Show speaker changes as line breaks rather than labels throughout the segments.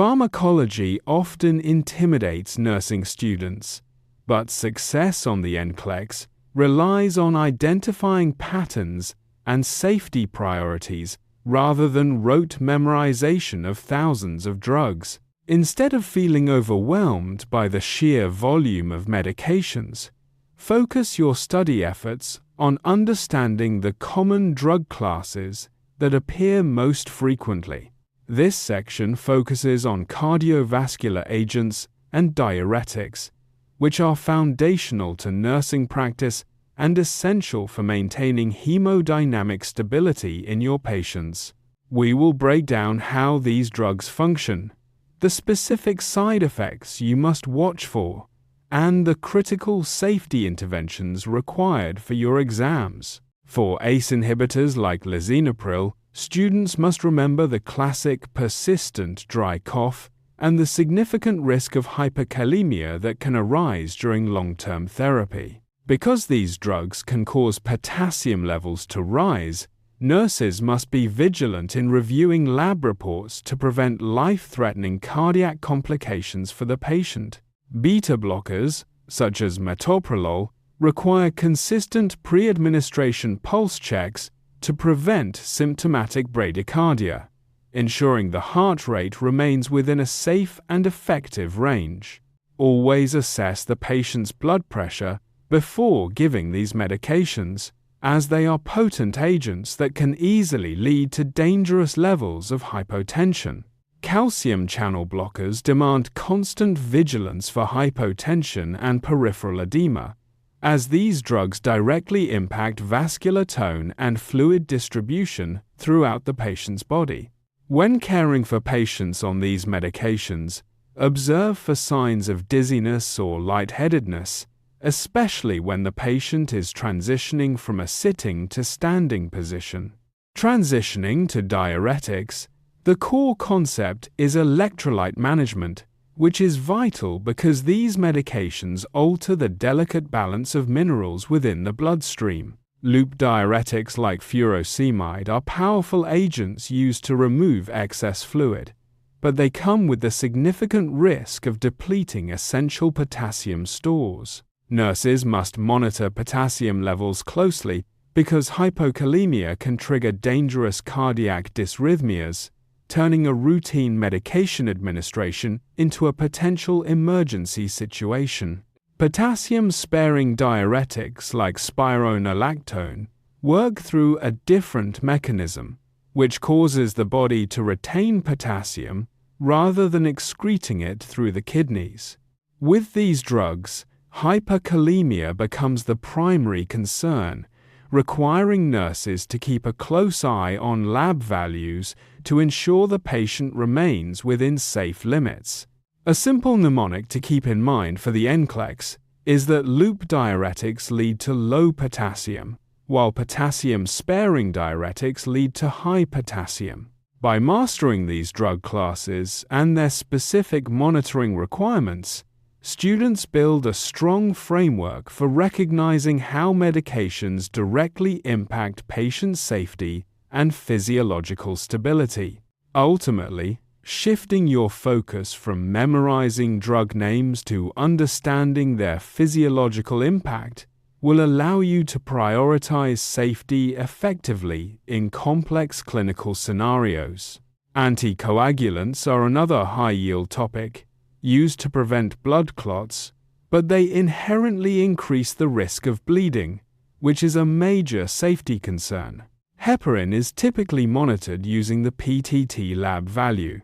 Pharmacology often intimidates nursing students, but success on the NCLEX relies on identifying patterns and safety priorities rather than rote memorization of thousands of drugs. Instead of feeling overwhelmed by the sheer volume of medications, focus your study efforts on understanding the common drug classes that appear most frequently. This section focuses on cardiovascular agents and diuretics, which are foundational to nursing practice and essential for maintaining hemodynamic stability in your patients. We will break down how these drugs function, the specific side effects you must watch for, and the critical safety interventions required for your exams. For ACE inhibitors like lisinopril, students must remember the classic persistent dry cough and the significant risk of hyperkalemia that can arise during long-term therapy. Because these drugs can cause potassium levels to rise, nurses must be vigilant in reviewing lab reports to prevent life-threatening cardiac complications for the patient. Beta blockers, such as metoprolol, require consistent pre-administration pulse checks to prevent symptomatic bradycardia, ensuring the heart rate remains within a safe and effective range. Always assess the patient's blood pressure before giving these medications, as they are potent agents that can easily lead to dangerous levels of hypotension. Calcium channel blockers demand constant vigilance for hypotension and peripheral edema, as these drugs directly impact vascular tone and fluid distribution throughout the patient's body. When caring for patients on these medications, observe for signs of dizziness or lightheadedness, especially when the patient is transitioning from a sitting to standing position. Transitioning to diuretics, the core concept is electrolyte management, which is vital because these medications alter the delicate balance of minerals within the bloodstream. Loop diuretics like furosemide are powerful agents used to remove excess fluid, but they come with the significant risk of depleting essential potassium stores. Nurses must monitor potassium levels closely because hypokalemia can trigger dangerous cardiac dysrhythmias, turning a routine medication administration into a potential emergency situation. Potassium-sparing diuretics like spironolactone work through a different mechanism, which causes the body to retain potassium rather than excreting it through the kidneys. With these drugs, hyperkalemia becomes the primary concern, requiring nurses to keep a close eye on lab values to ensure the patient remains within safe limits. A simple mnemonic to keep in mind for the NCLEX is that loop diuretics lead to low potassium, while potassium-sparing diuretics lead to high potassium. By mastering these drug classes and their specific monitoring requirements, students build a strong framework for recognizing how medications directly impact patient safety and physiological stability. Ultimately, shifting your focus from memorizing drug names to understanding their physiological impact will allow you to prioritize safety effectively in complex clinical scenarios. Anticoagulants are another high-yield topic, used to prevent blood clots, but they inherently increase the risk of bleeding, which is a major safety concern. Heparin is typically monitored using the PTT lab value,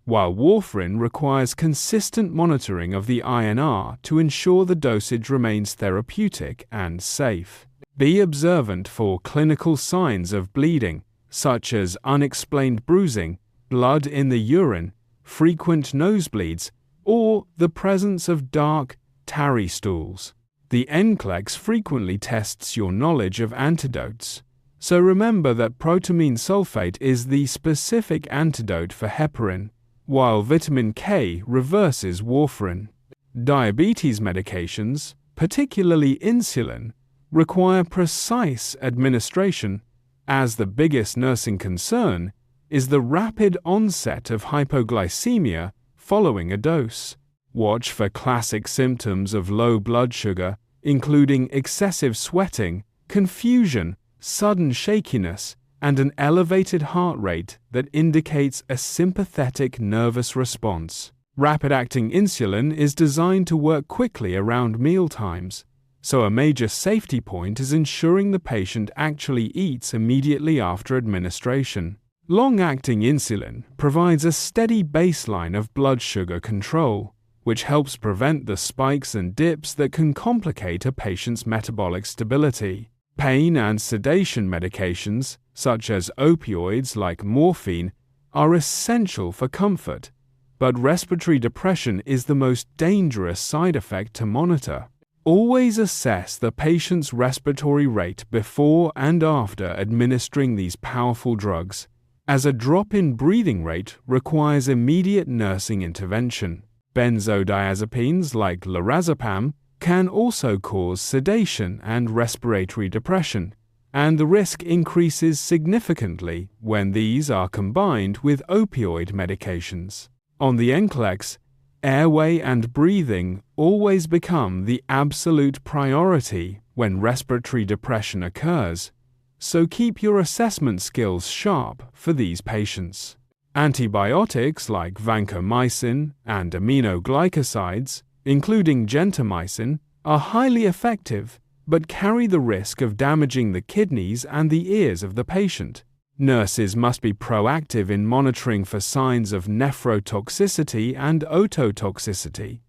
while warfarin requires consistent monitoring of the INR to ensure the dosage remains therapeutic and safe. Be observant for clinical signs of bleeding, such as unexplained bruising, blood in the urine, frequent nosebleeds, or the presence of dark, tarry stools. The NCLEX frequently tests your knowledge of antidotes, so remember that protamine sulfate is the specific antidote for heparin, while vitamin K reverses warfarin. Diabetes medications, particularly insulin, require precise administration, as the biggest nursing concern is the rapid onset of hypoglycemia following a dose. Watch for classic symptoms of low blood sugar, including excessive sweating, confusion, sudden shakiness, and an elevated heart rate that indicates a sympathetic nervous response. Rapid-acting insulin is designed to work quickly around mealtimes, so a major safety point is ensuring the patient actually eats immediately after administration. Long-acting insulin provides a steady baseline of blood sugar control, which helps prevent the spikes and dips that can complicate a patient's metabolic stability. Pain and sedation medications, such as opioids like morphine, are essential for comfort, but respiratory depression is the most dangerous side effect to monitor. Always assess the patient's respiratory rate before and after administering these powerful drugs, as a drop in breathing rate requires immediate nursing intervention. Benzodiazepines like lorazepam can also cause sedation and respiratory depression, and the risk increases significantly when these are combined with opioid medications. On the NCLEX, airway and breathing always become the absolute priority when respiratory depression occurs, so keep your assessment skills sharp for these patients. Antibiotics like vancomycin and aminoglycosides, including gentamicin, are highly effective but carry the risk of damaging the kidneys and the ears of the patient. Nurses must be proactive in monitoring for signs of nephrotoxicity and ototoxicity,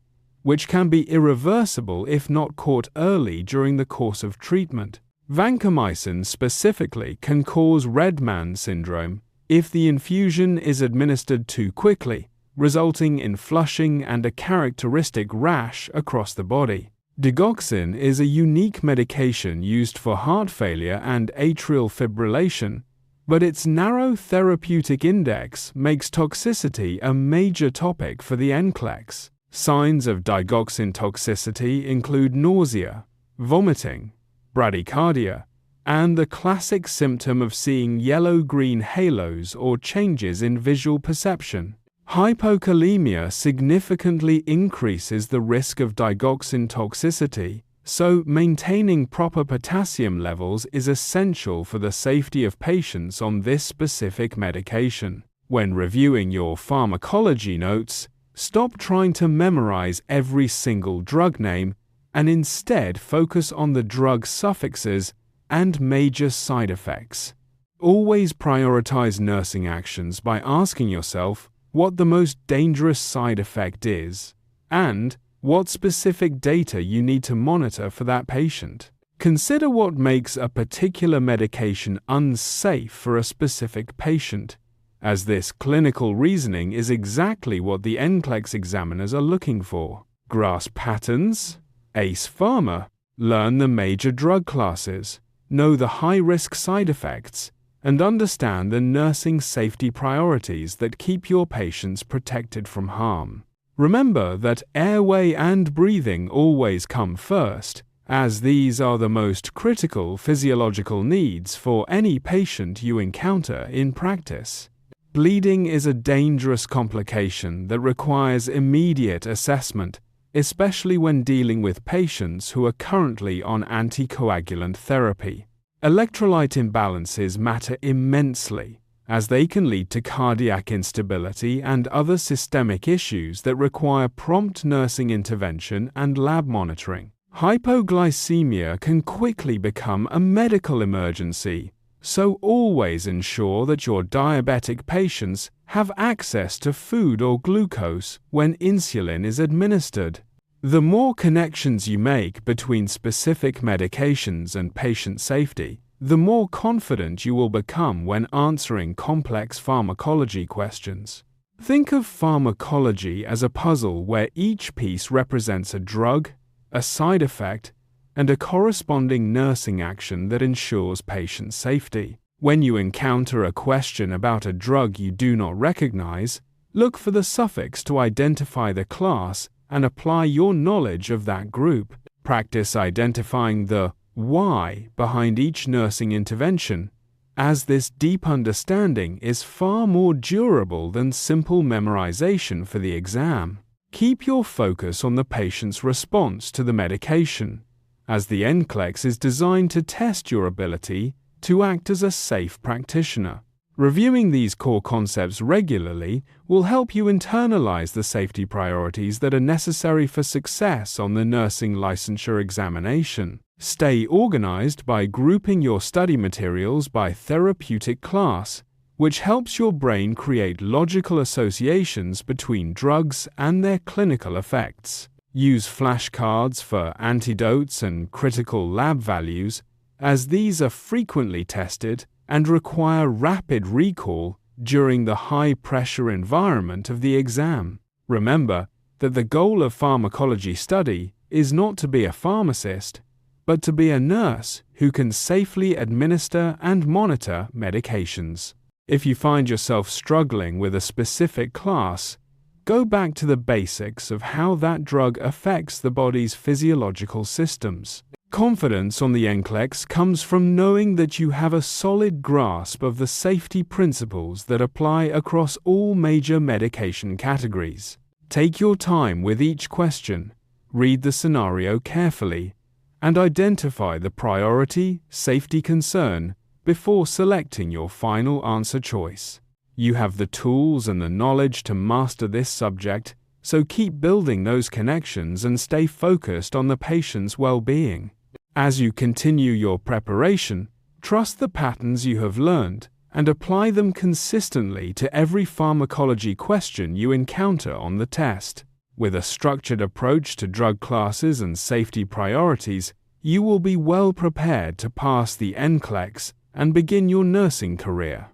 which can be irreversible if not caught early during the course of treatment. Vancomycin specifically can cause red man syndrome if the infusion is administered too quickly, resulting in flushing and a characteristic rash across the body. Digoxin is a unique medication used for heart failure and atrial fibrillation, but its narrow therapeutic index makes toxicity a major topic for the NCLEX. Signs of digoxin toxicity include nausea, vomiting, bradycardia, and the classic symptom of seeing yellow-green halos or changes in visual perception. Hypokalemia significantly increases the risk of digoxin toxicity, so maintaining proper potassium levels is essential for the safety of patients on this specific medication. When reviewing your pharmacology notes, stop trying to memorize every single drug name and instead focus on the drug suffixes and major side effects. Always prioritize nursing actions by asking yourself what the most dangerous side effect is and what specific data you need to monitor for that patient. Consider what makes a particular medication unsafe for a specific patient, as this clinical reasoning is exactly what the NCLEX examiners are looking for. Grasp patterns, ace pharma, learn the major drug classes, know the high-risk side effects, and understand the nursing safety priorities that keep your patients protected from harm. Remember that airway and breathing always come first, as these are the most critical physiological needs for any patient you encounter in practice. Bleeding is a dangerous complication that requires immediate assessment, especially when dealing with patients who are currently on anticoagulant therapy. Electrolyte imbalances matter immensely, as they can lead to cardiac instability and other systemic issues that require prompt nursing intervention and lab monitoring. Hypoglycemia can quickly become a medical emergency, so always ensure that your diabetic patients have access to food or glucose when insulin is administered. The more connections you make between specific medications and patient safety, the more confident you will become when answering complex pharmacology questions. Think of pharmacology as a puzzle where each piece represents a drug, a side effect, and a corresponding nursing action that ensures patient safety. When you encounter a question about a drug you do not recognize, look for the suffix to identify the class and apply your knowledge of that group. Practice identifying the why behind each nursing intervention, as this deep understanding is far more durable than simple memorization for the exam. Keep your focus on the patient's response to the medication, as the NCLEX is designed to test your ability to act as a safe practitioner. Reviewing these core concepts regularly will help you internalize the safety priorities that are necessary for success on the nursing licensure examination. Stay organized by grouping your study materials by therapeutic class, which helps your brain create logical associations between drugs and their clinical effects. Use flashcards for antidotes and critical lab values, as these are frequently tested and require rapid recall during the high-pressure environment of the exam. Remember that the goal of pharmacology study is not to be a pharmacist, but to be a nurse who can safely administer and monitor medications. If you find yourself struggling with a specific class, go back to the basics of how that drug affects the body's physiological systems. Confidence on the NCLEX comes from knowing that you have a solid grasp of the safety principles that apply across all major medication categories. Take your time with each question, read the scenario carefully, and identify the priority safety concern before selecting your final answer choice. You have the tools and the knowledge to master this subject, so keep building those connections and stay focused on the patient's well-being. As you continue your preparation, trust the patterns you have learned and apply them consistently to every pharmacology question you encounter on the test. With a structured approach to drug classes and safety priorities, you will be well prepared to pass the NCLEX and begin your nursing career.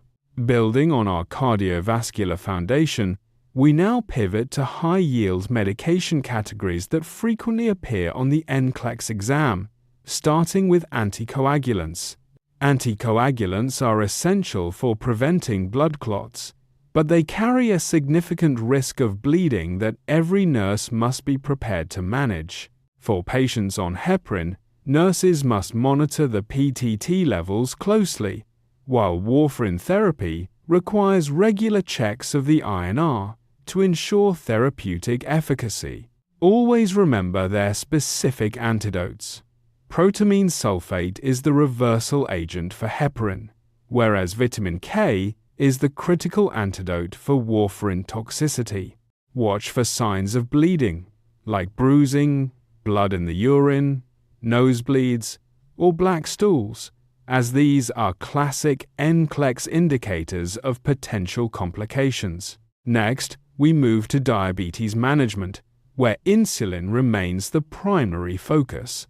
Building on our cardiovascular foundation, we now pivot to high-yield medication categories that frequently appear on the NCLEX exam, starting with anticoagulants. Anticoagulants are essential for preventing blood clots, but they carry a significant risk of bleeding that every nurse must be prepared to manage. For patients on heparin, nurses must monitor the PTT levels closely, while warfarin therapy requires regular checks of the INR to ensure therapeutic efficacy. Always remember their specific antidotes. Protamine sulfate is the reversal agent for heparin, whereas vitamin K is the critical antidote for warfarin toxicity. Watch for signs of bleeding, like bruising, blood in the urine, nosebleeds, or black stools, as these are classic NCLEX indicators of potential complications. Next, we move to diabetes management, where insulin remains the primary focus.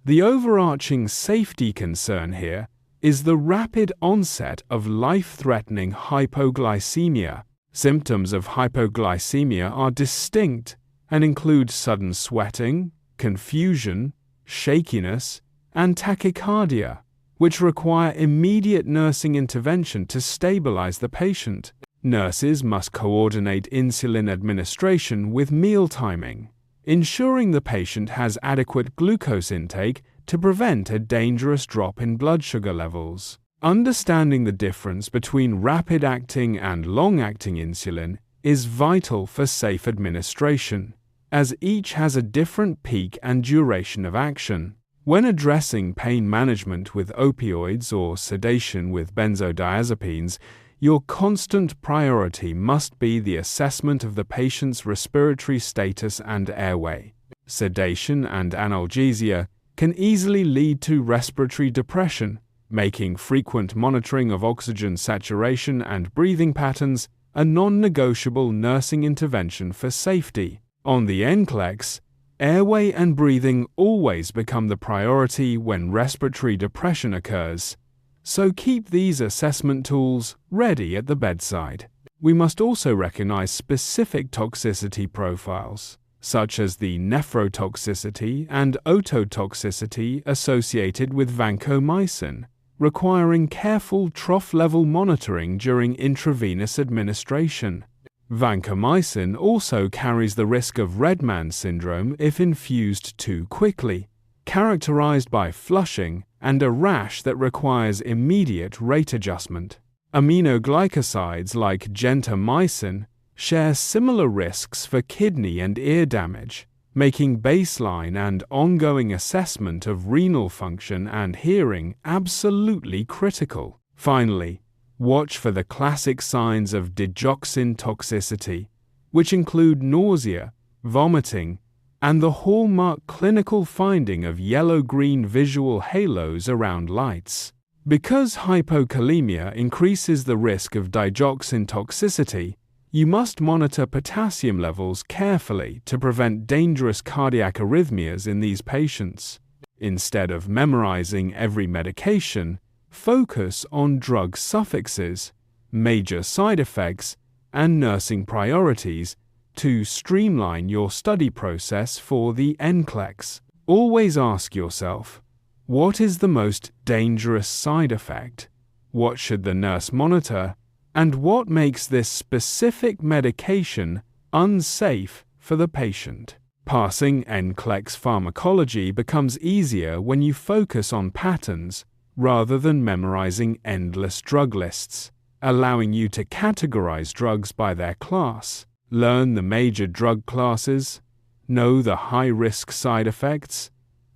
The overarching safety concern here is the rapid onset of life-threatening hypoglycemia. Symptoms of hypoglycemia are distinct and include sudden sweating, confusion, shakiness, and tachycardia, which require immediate nursing intervention to stabilize the patient. Nurses must coordinate insulin administration with meal timing, ensuring the patient has adequate glucose intake to prevent a dangerous drop in blood sugar levels. Understanding the difference between rapid-acting and long-acting insulin is vital for safe administration, as each has a different peak and duration of action. When addressing pain management with opioids or sedation with benzodiazepines, your constant priority must be the assessment of the patient's respiratory status and airway. Sedation and analgesia can easily lead to respiratory depression, making frequent monitoring of oxygen saturation and breathing patterns a non-negotiable nursing intervention for safety. On the NCLEX, airway and breathing always become the priority when respiratory depression occurs, so keep these assessment tools ready at the bedside. We must also recognize specific toxicity profiles, such as the nephrotoxicity and ototoxicity associated with vancomycin, requiring careful trough-level monitoring during intravenous administration. Vancomycin also carries the risk of Redman syndrome if infused too quickly, characterized by flushing and a rash that requires immediate rate adjustment. Aminoglycosides like gentamicin share similar risks for kidney and ear damage, making baseline and ongoing assessment of renal function and hearing absolutely critical. Finally, watch for the classic signs of digoxin toxicity, which include nausea, vomiting, and the hallmark clinical finding of yellow-green visual halos around lights. Because hypokalemia increases the risk of digoxin toxicity, you must monitor potassium levels carefully to prevent dangerous cardiac arrhythmias in these patients. Instead of memorizing every medication, focus on drug suffixes, major side effects, and nursing priorities to streamline your study process for the NCLEX. Always ask yourself, what is the most dangerous side effect? What should the nurse monitor? And what makes this specific medication unsafe for the patient? Passing NCLEX Pharmacology becomes easier when you focus on patterns rather than memorizing endless drug lists, allowing you to categorize drugs by their class, learn the major drug classes, know the high-risk side effects,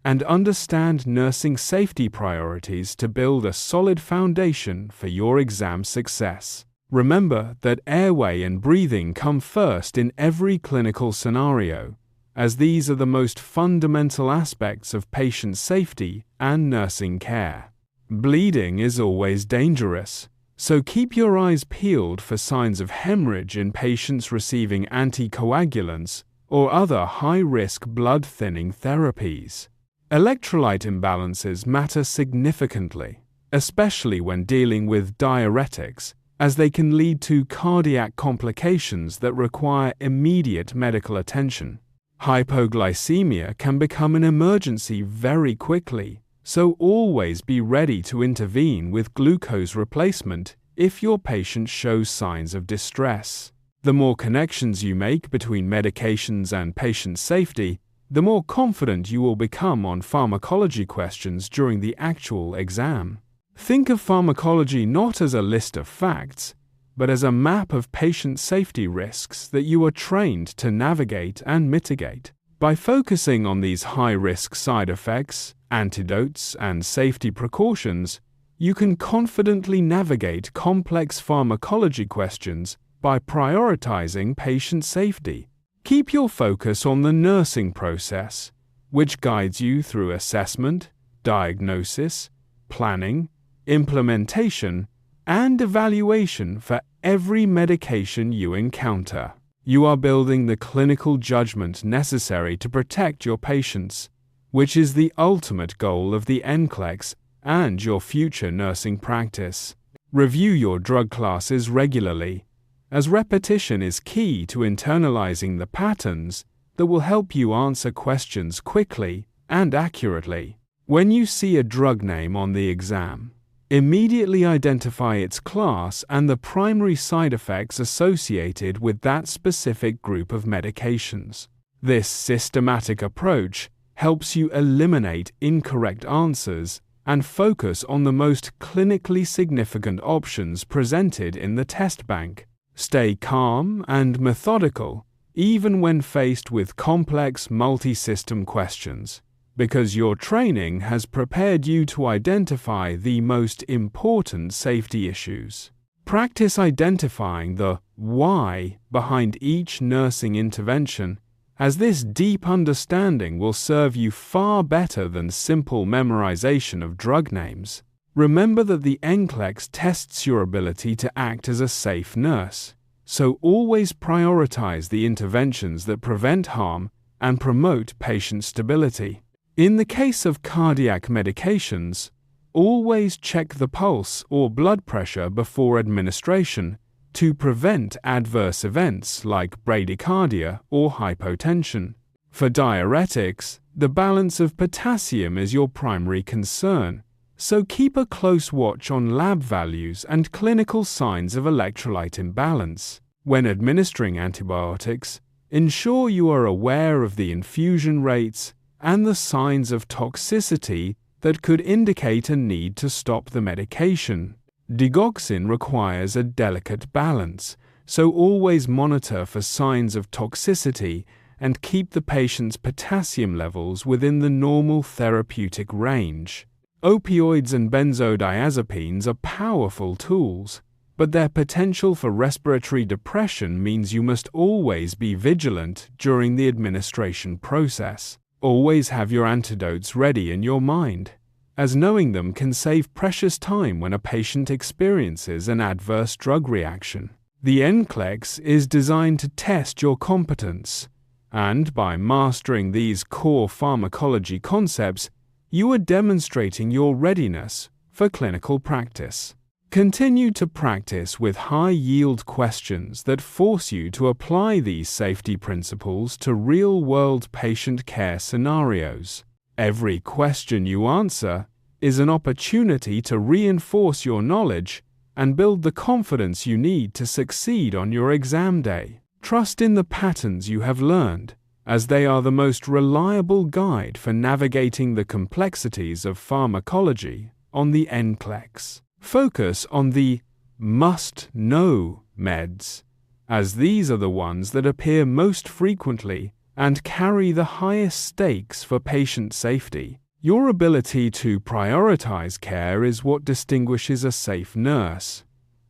and understand nursing safety priorities to build a solid foundation for your exam success. Remember that airway and breathing come first in every clinical scenario, as these are the most fundamental aspects of patient safety and nursing care. Bleeding is always dangerous, so keep your eyes peeled for signs of hemorrhage in patients receiving anticoagulants or other high-risk blood-thinning therapies. Electrolyte imbalances matter significantly, especially when dealing with diuretics, as they can lead to cardiac complications that require immediate medical attention. Hypoglycemia can become an emergency very quickly, so always be ready to intervene with glucose replacement if your patient shows signs of distress. The more connections you make between medications and patient safety, the more confident you will become on pharmacology questions during the actual exam. Think of pharmacology not as a list of facts, but as a map of patient safety risks that you are trained to navigate and mitigate. By focusing on these high-risk side effects, antidotes, and safety precautions, you can confidently navigate complex pharmacology questions by prioritizing patient safety. Keep your focus on the nursing process, which guides you through assessment, diagnosis, planning, implementation, and evaluation for every medication you encounter. You are building the clinical judgment necessary to protect your patients, which is the ultimate goal of the NCLEX and your future nursing practice. Review your drug classes regularly, as repetition is key to internalizing the patterns that will help you answer questions quickly and accurately. When you see a drug name on the exam, immediately identify its class and the primary side effects associated with that specific group of medications. This systematic approach helps you eliminate incorrect answers and focus on the most clinically significant options presented in the test bank. Stay calm and methodical, even when faced with complex multi-system questions, because your training has prepared you to identify the most important safety issues. Practice identifying the why behind each nursing intervention, as this deep understanding will serve you far better than simple memorization of drug names. Remember that the NCLEX tests your ability to act as a safe nurse, so always prioritize the interventions that prevent harm and promote patient stability. In the case of cardiac medications, always check the pulse or blood pressure before administration to prevent adverse events like bradycardia or hypotension. For diuretics, the balance of potassium is your primary concern, so keep a close watch on lab values and clinical signs of electrolyte imbalance. When administering antibiotics, ensure you are aware of the infusion rates and the signs of toxicity that could indicate a need to stop the medication. Digoxin requires a delicate balance, so always monitor for signs of toxicity and keep the patient's potassium levels within the normal therapeutic range. Opioids and benzodiazepines are powerful tools, but their potential for respiratory depression means you must always be vigilant during the administration process. Always have your antidotes ready in your mind, as knowing them can save precious time when a patient experiences an adverse drug reaction. The NCLEX is designed to test your competence, and by mastering these core pharmacology concepts, you are demonstrating your readiness for clinical practice. Continue to practice with high-yield questions that force you to apply these safety principles to real-world patient care scenarios. Every question you answer is an opportunity to reinforce your knowledge and build the confidence you need to succeed on your exam day. Trust in the patterns you have learned, as they are the most reliable guide for navigating the complexities of pharmacology on the NCLEX. Focus on the must-know meds, as these are the ones that appear most frequently and carry the highest stakes for patient safety. Your ability to prioritize care is what distinguishes a safe nurse,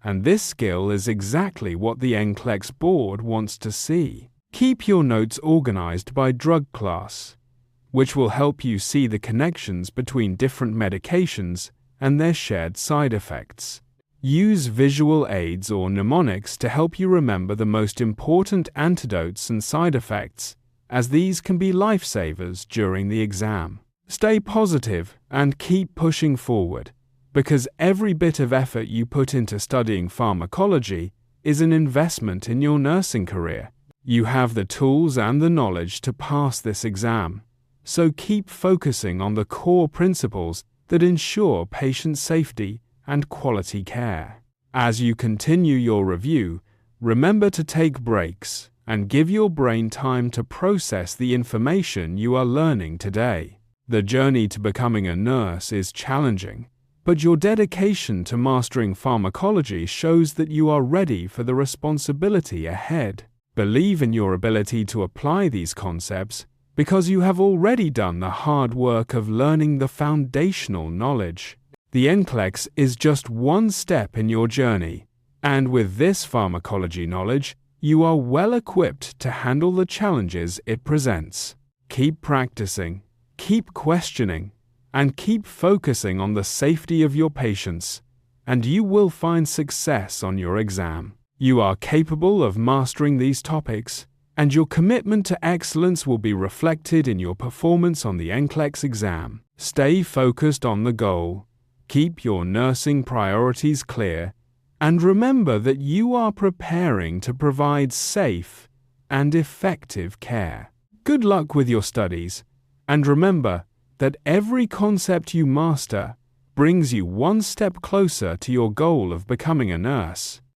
and this skill is exactly what the NCLEX board wants to see. Keep your notes organized by drug class, which will help you see the connections between different medications and their shared side effects. Use visual aids or mnemonics to help you remember the most important antidotes and side effects, as these can be lifesavers during the exam. Stay positive and keep pushing forward, because every bit of effort you put into studying pharmacology is an investment in your nursing career. You have the tools and the knowledge to pass this exam, so keep focusing on the core principles that ensure patient safety and quality care. As you continue your review, remember to take breaks and give your brain time to process the information you are learning today. The journey to becoming a nurse is challenging, but your dedication to mastering pharmacology shows that you are ready for the responsibility ahead. Believe in your ability to apply these concepts, because you have already done the hard work of learning the foundational knowledge. The NCLEX is just one step in your journey, and with this pharmacology knowledge, you are well equipped to handle the challenges it presents. Keep practicing, keep questioning, and keep focusing on the safety of your patients, and you will find success on your exam. You are capable of mastering these topics, and your commitment to excellence will be reflected in your performance on the NCLEX exam. Stay focused on the goal, keep your nursing priorities clear, and remember that you are preparing to provide safe and effective care. Good luck with your studies, and remember that every concept you master brings you one step closer to your goal of becoming a nurse.